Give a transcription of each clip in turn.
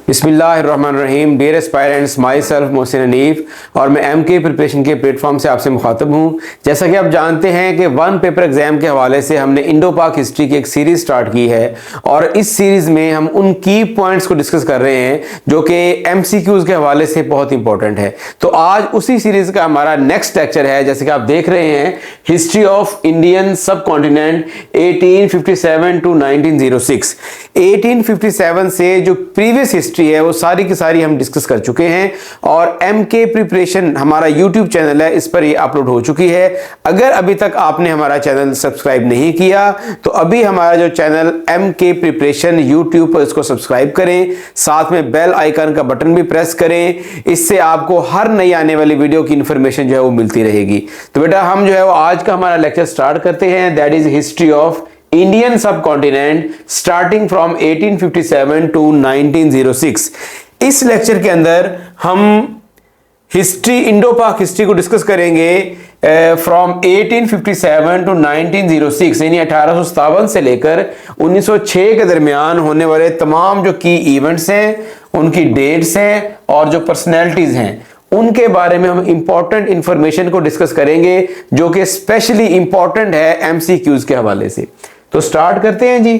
बिस्मिल्लाहिर्रहमानिर्रहीम। Dear aspirants, myself Mohsin Hanif और मैं एमके प्रिपरेशन के प्लेटफॉर्म से आपसे मुखातब हूँ। जैसा कि आप जानते हैं कि वन पेपर एग्जाम के हवाले से हमने इंडो पाक हिस्ट्री की एक सीरीज स्टार्ट की है और इस सीरीज में हम उन की पॉइंट्स को डिस्कस कर रहे हैं जो कि एमसीक्यूज के हवाले से बहुत इंपॉर्टेंट है। तो आज उसी सीरीज का हमारा नेक्स्ट लेक्चर है। जैसे कि आप देख रहे हैं, हिस्ट्री ऑफ इंडियन सब कॉन्टिनेंट 1857 टू 1906। 1857 से जो प्रीवियस हिस्ट्री है वो सारी की सारी हम डिस्कस कर चुके हैं और एमके प्रिपरेशन हमारा यूट्यूब चैनल है, इस पर ये अपलोड हो चुकी है। अगर अभी तक आपने हमारा चैनल सब्सक्राइब नहीं किया तो अभी हमारा जो चैनल एमके प्रिपरेशन यूट्यूब पर इसको सब्सक्राइब करें, साथ में बेल आइकन का बटन भी प्रेस करें। इससे आपको हर नई आने वाली वीडियो की इंफॉर्मेशन जो है वो मिलती रहेगी। तो बेटा हम जो है वो आज का हमारा लेक्चर स्टार्ट करते हैं। That is history of Indian सब कॉन्टिनेंट स्टार्टिंग फ्रॉम 1857 टू 1906। इस लेक्चर के अंदर हम हिस्ट्री, इंडो पाक हिस्ट्री को डिस्कस करेंगे फ्रॉम 1857 टू 1906, यानी 1857 से लेकर 1906 के दरमियान होने वाले तमाम जो की इवेंट्स हैं, उनकी डेट्स हैं और जो पर्सनैलिटीज हैं, उनके बारे में हम इंपॉर्टेंट इंफॉर्मेशन को डिस्कस करेंगे जो कि स्पेशली इंपॉर्टेंट है एमसीक्यूज के हवाले से। तो स्टार्ट करते हैं जी।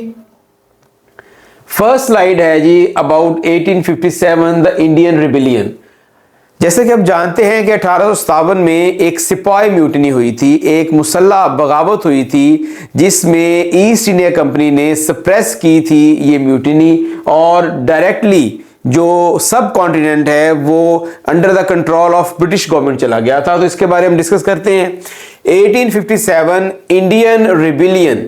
फर्स्ट स्लाइड है जी अबाउट 1857 द इंडियन रिबेलियन। जैसे कि आप जानते हैं कि 1857 में एक सिपाही म्यूटनी हुई थी, एक मुसल्ला बगावत हुई थी जिसमें ईस्ट इंडिया कंपनी ने सप्रेस की थी ये म्यूटनी और डायरेक्टली जो सब कॉन्टिनेंट है वो under the control of British government चला गया था। तो इसके बारे में हम डिस्कस करते हैं। 1857 Indian rebellion,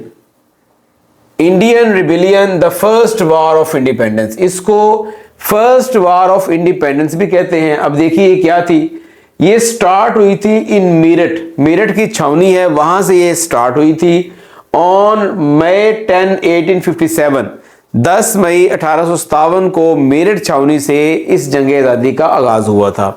Indian rebellion the first war of independence, इसको फर्स्ट वॉर ऑफ इंडिपेंडेंस भी कहते हैं। अब देखिए क्या थी, ये स्टार्ट हुई थी इन मेरठ, मेरठ की छावनी है, वहां से ये स्टार्ट हुई थी ऑन मई 10 1857। 10 मई 1857 को मेरठ छावनी से इस जंग आजादी का आगाज हुआ था।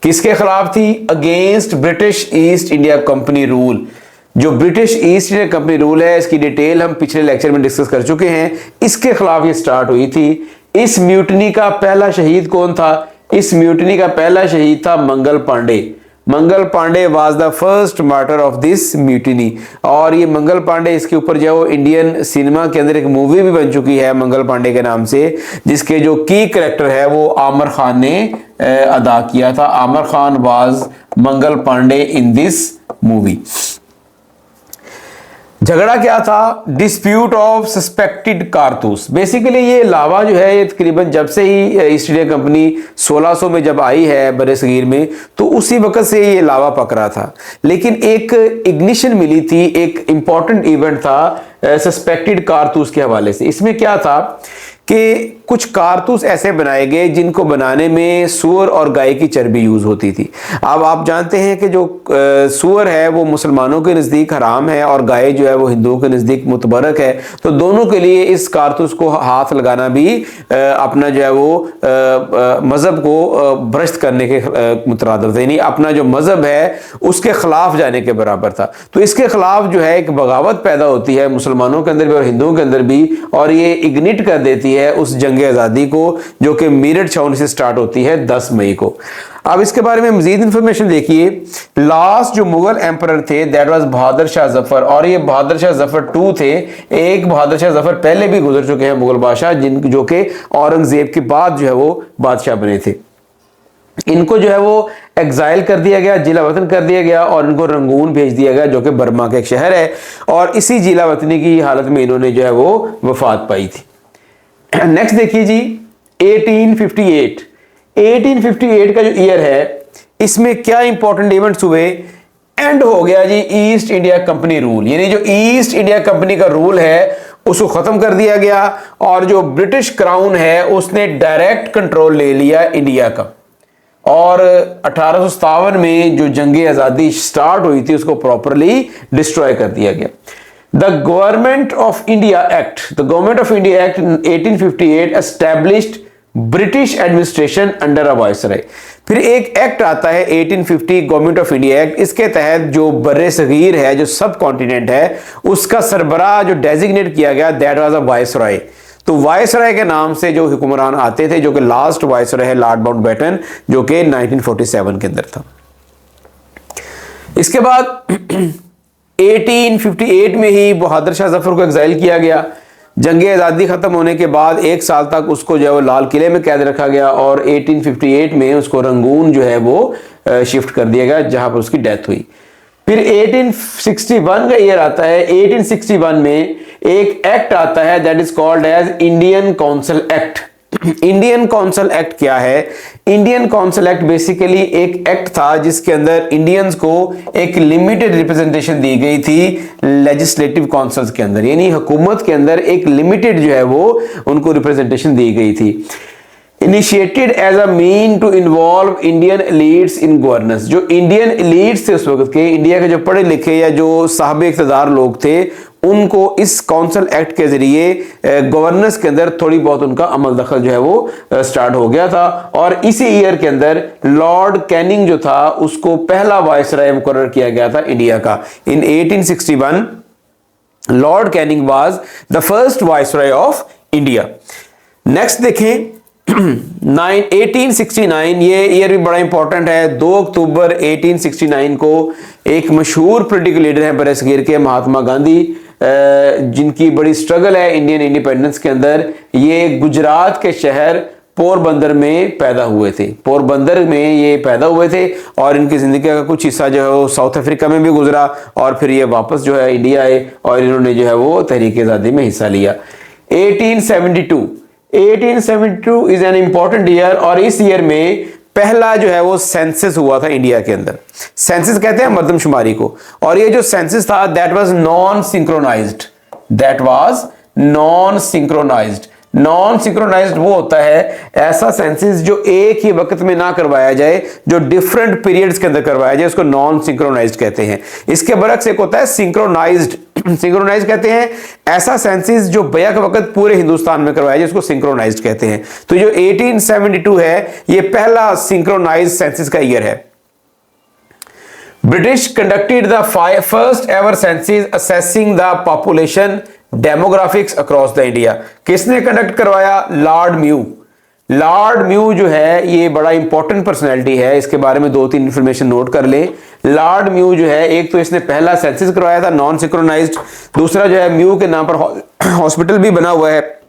किसके खिलाफ थी? Against British East India company rule. जो British East India company rule है, इसकी डिटेल हम पिछले लेक्चर में डिस्कस कर चुके हैं। इसके खिलाफ ये स्टार्ट हुई थी। इस म्यूटनी का पहला शहीद कौन था? इस म्यूटनी का पहला शहीद था Mangal Pandey. Mangal Pandey was the first martyr of this mutiny. और ये मंगल पांडे, इसके ऊपर जो इंडियन सिनेमा के अंदर एक मूवी भी बन चुकी है मंगल पांडे के नाम से, जिसके जो की कैरेक्टर है वो आमिर खान ने अदा किया था। Aamir Khan was Mangal Pandey in this movie. झगड़ा क्या था? डिस्प्यूट ऑफ सस्पेक्टेड कारतूस। बेसिकली ये लावा जो है ये तकरीबन जब से ही ईस्ट इंडिया कंपनी 1600 में जब आई है बरसगीर में, तो उसी वक्त से ये लावा पक रहा था। लेकिन एक इग्निशन मिली थी, एक इंपॉर्टेंट इवेंट था सस्पेक्टेड कारतूस के हवाले से। इसमें क्या था कि कुछ कारतूस ऐसे बनाए गए जिनको बनाने में सूअर और गाय की चर्बी यूज होती थी। अब आप जानते हैं कि जो सूअर है वो मुसलमानों के नज़दीक हराम है और गाय जो है वो हिंदुओं के नज़दीक मुतबरक है। तो दोनों के लिए इस कारतूस को हाथ लगाना भी अपना जो है वो मज़हब को भ्रष्ट करने के मुतरादिफ था, यानी अपना जो मज़हब है उसके खिलाफ जाने के बराबर था। तो इसके खिलाफ जो है एक बगावत पैदा होती है मुसलमानों के अंदर भी और हिंदुओं के अंदर भी, और ये इग्निट कर देती है उस जंग आजादी को जो कि मेरठ छावनी से स्टार्ट होती है 10 मई को। अब इसके बारे में मजीद इंफॉर्मेशन देखिए। लास्ट जो मुगल एम्परर थे दैट वाज बहादुर शाह जफर, और ये बहादुर शाह जफर 2 थे। एक बहादुर शाह जफर पहले भी गुजर चुके हैं मुगल बादशाह, जिन जो कि औरंगजेब के बाद जो है वो बादशाह बने थे। इनको जो है वो एग्जाइल कर दिया गया, जिला वतन कर दिया गया और इनको रंगून भेज दिया गया जो कि बर्मा का एक शहर है, और इसी जिला वतनी की हालत में इन्होंने जो है वो वफात पाई थी। नेक्स्ट देखिए जी 1858। 1858 का जो ईयर है इसमें क्या इंपॉर्टेंट इवेंट्स हुए? एंड हो गया जी ईस्ट इंडिया कंपनी रूल, यानी जो ईस्ट इंडिया कंपनी का रूल है उसको खत्म कर दिया गया और जो ब्रिटिश क्राउन है उसने डायरेक्ट कंट्रोल ले लिया इंडिया का। और 1857 में जो जंग आजादी स्टार्ट हुई थी उसको प्रॉपरली डिस्ट्रॉय कर दिया गया। The government of India act, the government of India act 1858 established British administration under a viceroy. फिर एक एक्ट आता है 1850 गवर्नमेंट ऑफ इंडिया एक्ट। इसके तहत जो बर्रे सगीर है, जो सब कॉन्टिनेंट है, उसका सरबराह जो डेजिग्नेट किया गया दैट वाज अ वायसराय। तो वायसराय के नाम से जो हुक्मरान आते थे, जो कि लास्ट वायसराय है लॉर्ड माउंटबेटन, जो कि 1947 के अंदर था। इसके बाद 1858 में ही बहादुर शाह जफर को एग्जाइल किया गया। जंग आज़ादी ख़त्म होने के बाद 1 साल तक उसको जो है वो लाल किले में कैद रखा गया और 1858 में उसको रंगून जो है वो शिफ्ट कर दिया गया, जहां पर उसकी डेथ हुई। फिर 1861 का ईयर आता है। 1861 में एक एक्ट आता है that is called as Indian council Act. Indian council Act क्या है? इंडियन काउंसिल एक्ट बेसिकली एक एक्ट था जिसके अंदर इंडियंस को एक लिमिटेड रिप्रेजेंटेशन दी गई थी लेजिस्लेटिव काउंसिल्स के अंदर, यानी हुकूमत के अंदर एक लिमिटेड जो है वो उनको रिप्रेजेंटेशन दी गई थी। Initiated as a mean to involve Indian elites in governance. जो इंडियन एलीट्स थे उस वक्त के, इंडिया के जो पढ़े लिखे या जो साहब इक़्तिदार लोग थे, उनको इस काउंसिल एक्ट के जरिए गवर्नेंस के अंदर थोड़ी बहुत उनका अमल दखल जो है वो स्टार्ट हो गया था। और इसी ईयर के अंदर लॉर्ड कैनिंग जो था उसको पहला वायसराय मुकर्रर किया गया था इंडिया का। इन 1861 Lord Canning was the first viceroy of India. Next देखें 1869, ये ईयर भी बड़ा इंपॉर्टेंट है। 2 अक्टूबर 1869 को एक मशहूर पॉलिटिकल लीडर हैं बरसगीर के, महात्मा गांधी, जिनकी बड़ी स्ट्रगल है इंडियन इंडिपेंडेंस के अंदर। ये गुजरात के शहर पोरबंदर में पैदा हुए थे। पोरबंदर में ये पैदा हुए थे और इनकी जिंदगी का कुछ हिस्सा जो है वो साउथ अफ्रीका में भी गुजरा और फिर ये वापस जो है इंडिया आए और इन्होंने जो है वो तहरीक आज़ादी में हिस्सा लिया। 1872 इज एन इंपॉर्टेंट ईयर और इस ईयर में पहला जो है वो सेंसस हुआ था इंडिया के अंदर। सेंसस कहते हैं मर्दमशुमारी को, और ये जो सेंसस था that was non synchronized. Non synchronized वो होता है ऐसा सेंसस जो एक ही वक्त में ना करवाया जाए, जो डिफरेंट पीरियड्स के अंदर करवाया जाए, उसको नॉन सिंक्रोनाइज्ड कहते हैं। इसके बरक्स एक होता है सिंक्रोनाइज्ड। सिंक्रोनाइज्ड कहते हैं ऐसा सेंसस जो बैक वक्त पूरे हिंदुस्तान में करवाया जाए, उसको सिंक्रोनाइज्ड कहते हैं। तो जो 1872 है ये पहला सिंक्रोनाइज्ड सेंसस का ईयर है। British conducted the first ever census assessing the population demographics across the India। किसने कंडक्ट करवाया? Lord mu. लॉर्ड म्यू जो है ये बड़ा इंपॉर्टेंट पर्सनैलिटी है, इसके बारे में 2-3 इंफॉर्मेशन नोट कर ले। लॉर्ड म्यू जो है, एक तो इसने पहला सेंसस करवाया था नॉन सिंक्रोनाइज्ड, दूसरा जो है म्यू के नाम पर हॉस्पिटल भी बना हुआ है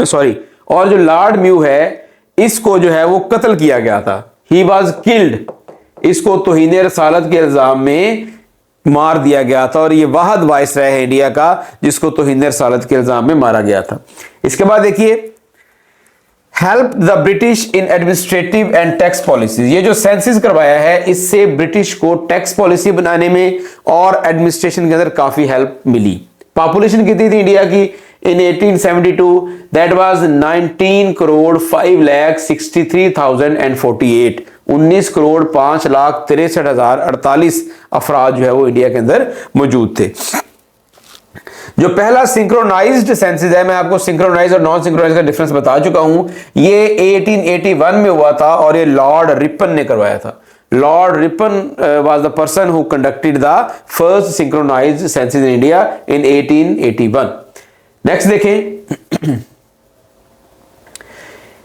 सॉरी। और जो लॉर्ड म्यू है इसको जो है वो कत्ल किया गया था। He was killed. इसको तौहीन रसालत के इल्जाम में मार दिया गया था और ये वाहद वायसराय है इंडिया का जिसको तौहीन रसालत के इल्जाम में मारा गया था। इसके बाद देखिए help the British in administrative and tax policies. ये जो सेंसस करवाया है इससे ब्रिटिश को टैक्स पॉलिसी बनाने में और एडमिनिस्ट्रेशन के अंदर काफी हेल्प मिली। पॉपुलेशन कितनी थी इंडिया की इन 1872? That was 19,5,63,048। 19,5,63,048 अफराद जो है वो इंडिया के अंदर मौजूद थे। जो पहला सिंक्रोनाइज्ड सेंसस है, मैं आपको सिंक्रोनाइज्ड और नॉन सिंक्रोनाइज्ड का डिफरेंस बता चुका हूं, ये 1881 में हुआ था और ये लॉर्ड रिपन ने करवाया था। Lord Ripon was the person who conducted the first synchronized census in India in 1881। Next देखें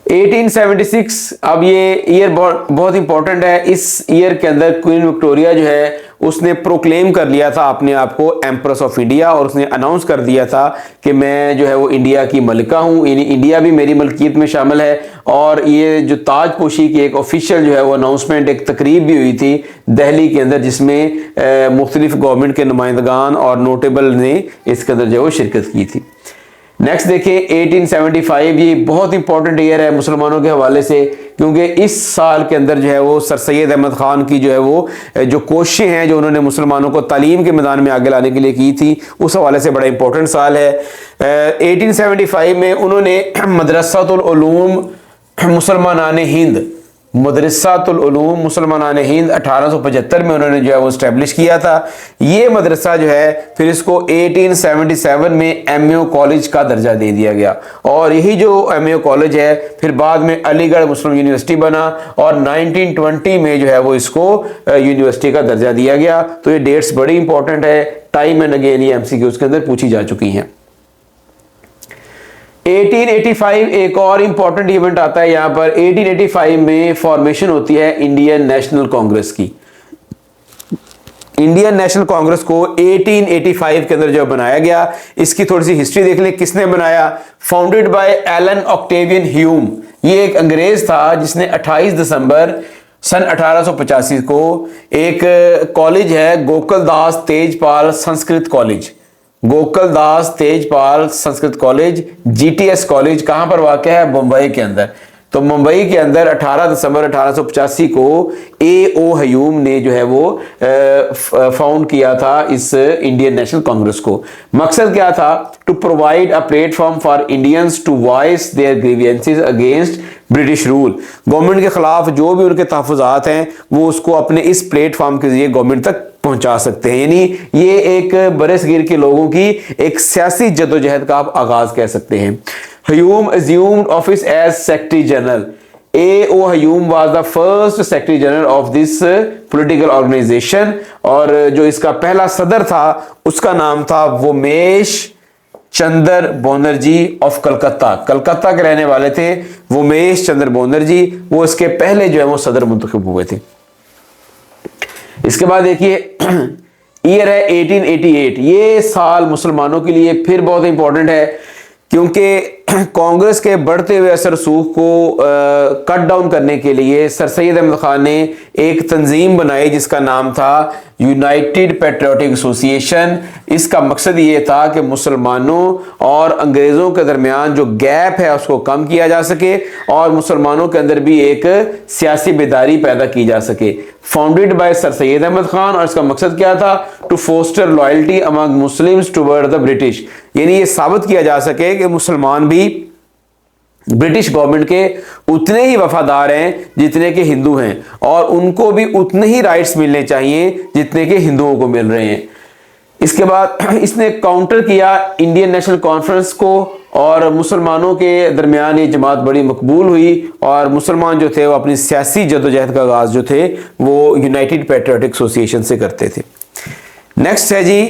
1876। अब ये ईयर बहुत इंपॉर्टेंट है। इस ईयर के अंदर क्वीन विक्टोरिया जो है उसने प्रोक्लेम कर लिया था अपने आप को एम्प्रेस ऑफ इंडिया और उसने अनाउंस कर दिया था कि मैं जो है वो इंडिया की मलिका हूँ, इंडिया भी मेरी मलकियत में शामिल है। और ये जो ताजपोशी की एक ऑफिशियल जो है वो अनाउंसमेंट, एक तकरीब भी हुई थी दिल्ली के अंदर जिसमें मुख्तलिफ गवर्नमेंट के नुमाइंदगान और नोटेबल ने इसके अंदर जो है वो शिरकत की थी। नेक्स्ट देखें 1875। ये बहुत इंपॉर्टेंट ईयर है मुसलमानों के हवाले से क्योंकि इस साल के अंदर जो है वो सर सैयद अहमद खान की जो है वो जो कोशिशें हैं जो उन्होंने मुसलमानों को तालीम के मैदान में आगे लाने के लिए की थी, उस हवाले से बड़ा इंपॉर्टेंट साल है। 1875 में उन्होंने मदरसातुल उलूम मुसलमानान हिंद, मदरसातुल उलूम मुसलमानान हिंद 1875 में उन्होंने जो है वो स्टैब्लिश किया था। ये मदरसा जो है फिर इसको 1877 में एमएओ कॉलेज का दर्जा दे दिया गया और यही जो एमएओ कॉलेज है फिर बाद में अलीगढ़ मुस्लिम यूनिवर्सिटी बना और 1920 में जो है वो इसको यूनिवर्सिटी का दर्जा दिया गया। तो ये डेट्स बड़ी इंपॉर्टेंट है, टाइम एंड अगेन ये एमसीक्यूज के अंदर पूछी जा चुकी हैं। 1885 एक और इंपॉर्टेंट इवेंट आता है यहां पर। 1885 में फॉर्मेशन होती है इंडियन नेशनल कांग्रेस की। इंडियन नेशनल कांग्रेस को 1885 के अंदर जो बनाया गया, इसकी थोड़ी सी हिस्ट्री देख लें। किसने बनाया? Founded by Allan Octavian Hume. ये एक अंग्रेज था जिसने 28 दिसंबर सन 1885 को एक कॉलेज है Gokuldas Tejpal Sanskrit college, Gokuldas Tejpal Sanskrit college, GTS college, कहां पर वाक़ है? मुंबई के अंदर। तो मुंबई के अंदर 18 दिसंबर 1885 को ए.ओ. हयूम ने जो है वो फाउंड किया था इस इंडियन नेशनल कांग्रेस को। मकसद क्या था? To provide a platform for Indians to voice their grievances against British rule. Government के खिलाफ जो भी उनके तहफ़्फ़ुज़ात हैं वो उसको अपने इस प्लेटफॉर्म के जरिए गवर्नमेंट तक पहुंचा सकते हैं। यानी ये एक बरसगीर के लोगों की एक सियासी जदोजहद का आप आगाज कह सकते हैं। Hume assumed office as Secretary General. A.O. Hume was the first Secretary General of this political organization और जो इसका पहला सदर था उसका नाम था वोमेश चंद्र बनर्जी ऑफ कलकत्ता। कलकत्ता के रहने वाले थे वोमेश चंद्र बनर्जी, वो इसके पहले जो है वो सदर मुंतखब हुए थे। इसके बाद देखिए ईयर है 1888। ये साल मुसलमानों के लिए फिर बहुत इंपॉर्टेंट है क्योंकि कांग्रेस के बढ़ते हुए असर सूख को कट डाउन करने के लिए सर सैयद अहमद खान ने एक तंजीम बनाई जिसका नाम था यूनाइटेड पेट्रियोटिक एसोसिएशन। इसका मकसद ये था कि मुसलमानों और अंग्रेज़ों के दरमियान जो गैप है उसको कम किया जा सके और मुसलमानों के अंदर भी एक सियासी बेदारी पैदा की जा सके। Founded by Sir Syed Ahmed Khan, और इसका मकसद क्या था? To foster loyalty among Muslims toward the British. यानी ये साबित किया जा सके कि मुसलमान भी ब्रिटिश गवर्नमेंट के उतने ही वफादार हैं जितने के हिंदू हैं और उनको भी उतने ही राइट्स मिलने चाहिए जितने के हिंदुओं को मिल रहे हैं। इसके बाद इसने काउंटर किया इंडियन नेशनल कॉन्फ्रेंस को और मुसलमानों के दरमियान ये जमात बड़ी मकबूल हुई और मुसलमान जो थे वो अपनी सियासी जदोजहद का आगाज जो थे वो यूनाइटेड पेट्रियोटिक एसोसिएशन से करते थे। नेक्स्ट है जी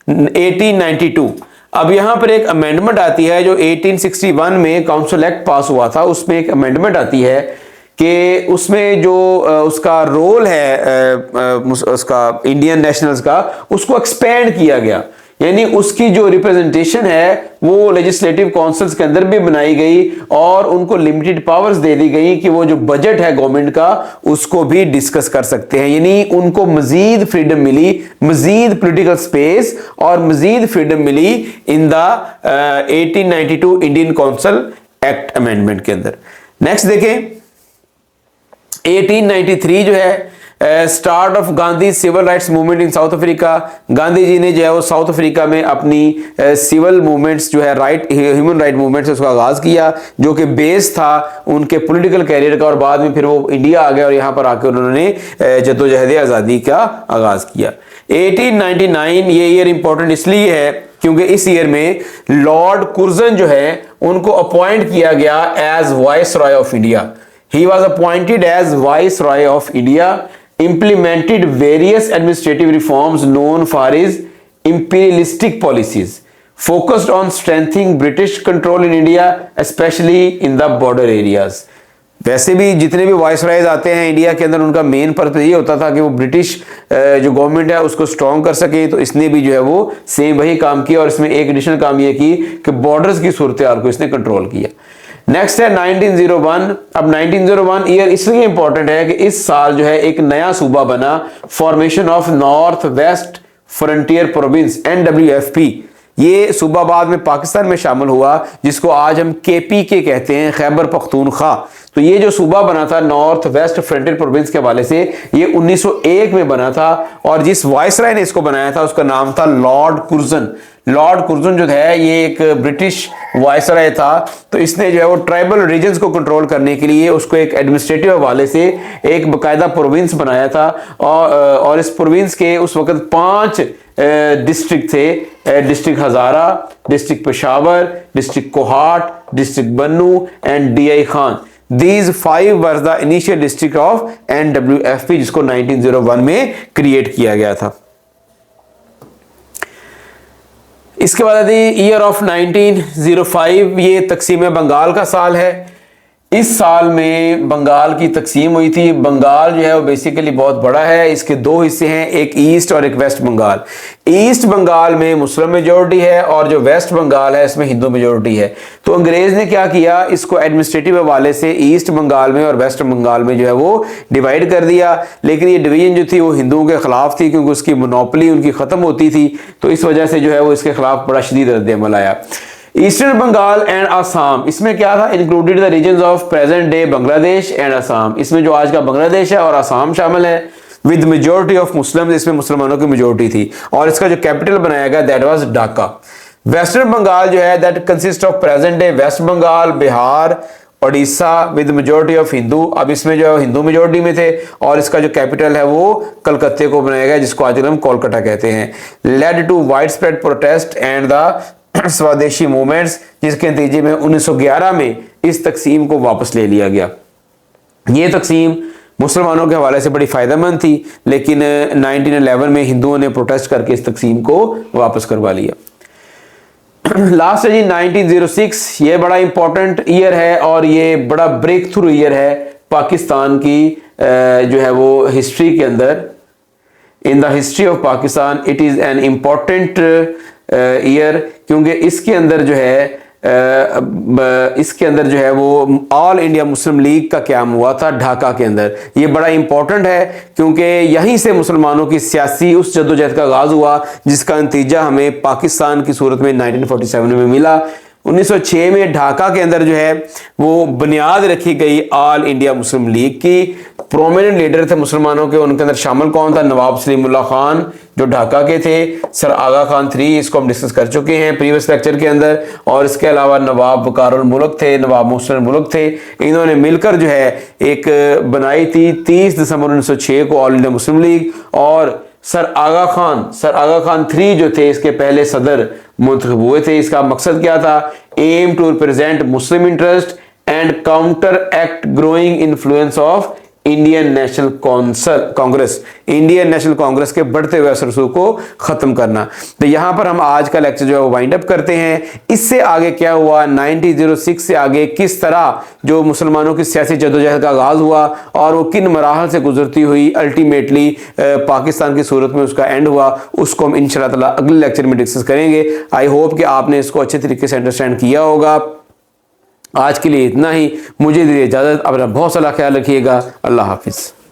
1892। अब यहां पर एक अमेंडमेंट आती है जो 1861 में काउंसिल एक्ट पास हुआ था। उसमें एक अमेंडमेंट आती है कि उसमें जो उसका रोल है उसका इंडियन नेशनल्स का, उसको एक्सपेंड किया गया। यानी उसकी जो रिप्रेजेंटेशन है वो लेजिस्लेटिव काउंसिल्स के अंदर भी बनाई गई और उनको लिमिटेड पावर्स दे दी गई कि वो जो बजट है गवर्नमेंट का उसको भी डिस्कस कर सकते हैं। यानी उनको मजीद फ्रीडम मिली, मजीद पॉलिटिकल स्पेस और मजीद फ्रीडम मिली in the 1892 Indian council act amendment के अंदर। नेक्स्ट देखें 1893 जो है start of Gandhi civil rights movement in South Africa. Gandhi ji ने जो है वो साउथ अफ्रीका में अपनी सिविल मूवमेंट्स जो है ह्यूमन राइट मूवमेंट्स उसका आगाज किया जो कि बेस था उनके पॉलिटिकल कैरियर का और बाद में फिर वो इंडिया आ गए और यहाँ पर आकर उन्होंने जद्दोजहद आज़ादी का आगाज किया। 1899 ये ईयर इंपॉर्टेंट इसलिए है क्योंकि इस ईयर में लॉर्ड कुर्जन जो है उनको अपॉइंट किया गया as viceroy of India. He was appointed as Viceroy of India, implemented various administrative reforms known for his imperialistic policies, focused on strengthening British control in India, especially in the border areas. वैसे भी जितने भी वाइसरायज आते हैं India के अंदर उनका main purpose ये होता था कि वो ब्रिटिश जो गवर्नमेंट है उसको स्ट्रॉन्ग कर सके, तो इसने भी जो है वो सेम वही काम किया और इसमें एक एडिशनल काम ये की कि बॉर्डर्स की सूरत हाल को इसने कंट्रोल किया। नेक्स्ट है 1901। अब 1901 ईयर इसलिए इंपॉर्टेंट है कि इस साल जो है एक नया सूबा बना, formation of north west frontier province NWFP। ये सूबा बाद में पाकिस्तान में शामिल हुआ जिसको आज हम KPK कहते हैं, खैबर पख्तूनख्वा। तो ये जो सूबा बना था नॉर्थ वेस्ट फ्रंटियर प्रोविंस के हवाले से ये 1901 में बना था और जिस वाइसराय ने इसको बनाया था उसका नाम था लॉर्ड कुर्जन। लॉर्ड कुर्जन जो है ये एक ब्रिटिश वाइसराय था, तो इसने जो है वो ट्राइबल रीजन्स को कंट्रोल करने के लिए उसको एक एडमिनिस्ट्रेटिव हवाले से एक बाकायदा प्रोविंस बनाया था और इस प्रोविंस के उस वक्त 5 डिस्ट्रिक्ट थे, district Hazara, district Peshawar, district Kohat, district Bannu and DI Khan. These 5 were the initial district of NWFP जिसको 1901 में क्रिएट किया गया था। इसके बाद ईयर ऑफ 1905, ये तकसीम बंगाल का साल है। इस साल में बंगाल की तकसीम हुई थी। बंगाल जो है वो बेसिकली बहुत बड़ा है, इसके दो हिस्से हैं, एक ईस्ट और एक वेस्ट बंगाल। ईस्ट बंगाल में मुस्लिम मेजोरिटी है और जो वेस्ट बंगाल है इसमें हिंदू मेजोरिटी है। तो अंग्रेज ने क्या किया, इसको एडमिनिस्ट्रेटिव हवाले से ईस्ट बंगाल में और वेस्ट बंगाल में जो है वो डिवाइड कर दिया। लेकिन ये डिवीजन जो थी वो हिंदुओं के खिलाफ थी, क्योंकि उसकी मोनोपोली उनकी खत्म होती थी, तो इस वजह से जो है वो इसके खिलाफ बड़ा शदीद रद्द-ए-अमल आया। ईस्टर्न बंगाल एंड असम, इसमें क्या था, included the region of present day Bangladesh and Assam, इसमें जो आज का बांग्लादेश है और असम शामिल है, विद मेजोरिटी ऑफ मुस्लिम, इसमें मुसलमानों की मेजोरिटी थी। और इसका जो कैपिटल बनाया गया that was Dhaka. Western Bengal जो है that consist of present day West Bengal, Bihar, Odisha, with majority of Hindu. अब इसमें जो है हिंदू मेजोरिटी में थे और इसका जो कैपिटल है वो कलकत्ते को बनाया गया, जिसको आजकल हम कोलकाता कहते हैं। Led to widespread protest and the Swadeshi movements, जिसके नतीजे में 1911 में इस तकसीम को वापस ले लिया गया। ये तकसीम मुसलमानों के हवाले से बड़ी फायदेमंद थी, लेकिन 1911 में हिंदुओं ने प्रोटेस्ट करके इस तकसीम को वापस करवा लिया। लास्ट है जी 1906, ये बड़ा इंपॉर्टेंट ईयर है और ये बड़ा ब्रेक थ्रू ईयर है पाकिस्तान की जो है वो हिस्ट्री के अंदर। In the history of Pakistan it is an important year, क्योंकि इसके अंदर जो है वो ऑल इंडिया मुस्लिम लीग का क्याम हुआ था ढाका के अंदर। ये बड़ा इंपॉर्टेंट है क्योंकि यहीं से मुसलमानों की सियासी उस जद्दोजहद का आगाज हुआ जिसका नतीजा हमें पाकिस्तान की सूरत में 1947 में मिला। 1906 में ढाका के अंदर जो है वो बुनियाद रखी गई ऑल इंडिया मुस्लिम लीग की। प्रोमिनेंट लीडर थे मुसलमानों के, उनके अंदर शामिल कौन था, नवाब सलीमुल्लाह खान जो ढाका के थे, सर आगा खान 3, इसको हम डिस्कस कर चुके हैं प्रीवियस लेक्चर के अंदर, और इसके अलावा नवाब वकारुल मुल्क थे, नवाब मोहसिन मुल्क थे। इन्होंने मिलकर जो है एक बनाई थी 30 दिसंबर 1906 को ऑल इंडिया मुस्लिम लीग। और सर आगा खान 3 जो थे इसके पहले सदर मुंतखब हुए थे। इसका मकसद क्या था, aim to represent Muslim interest and counteract growing influence of Indian National Congress, Indian National Congress के बढ़ते हुए असर को खत्म करना। तो यहां पर हम आज का लेक्चर जो है वो वाइंड अप करते हैं। इससे आगे क्या हुआ, 1906 से आगे किस तरह जो मुसलमानों की सियासी जद्दोजहद का आगाज हुआ और वो किन मराहल से गुजरती हुई अल्टीमेटली पाकिस्तान की सूरत में उसका एंड हुआ, उसको हम इंशाअल्लाह ताला अगले लेक्चर में डिस्कस करेंगे। आई होप कि आपने इसको अच्छे तरीके से अंडरस्टैंड किया होगा। आज के लिए इतना ही, मुझे दीजिए इजाज़त, अपना बहुत सारा ख्याल रखिएगा। अल्लाह हाफिज़।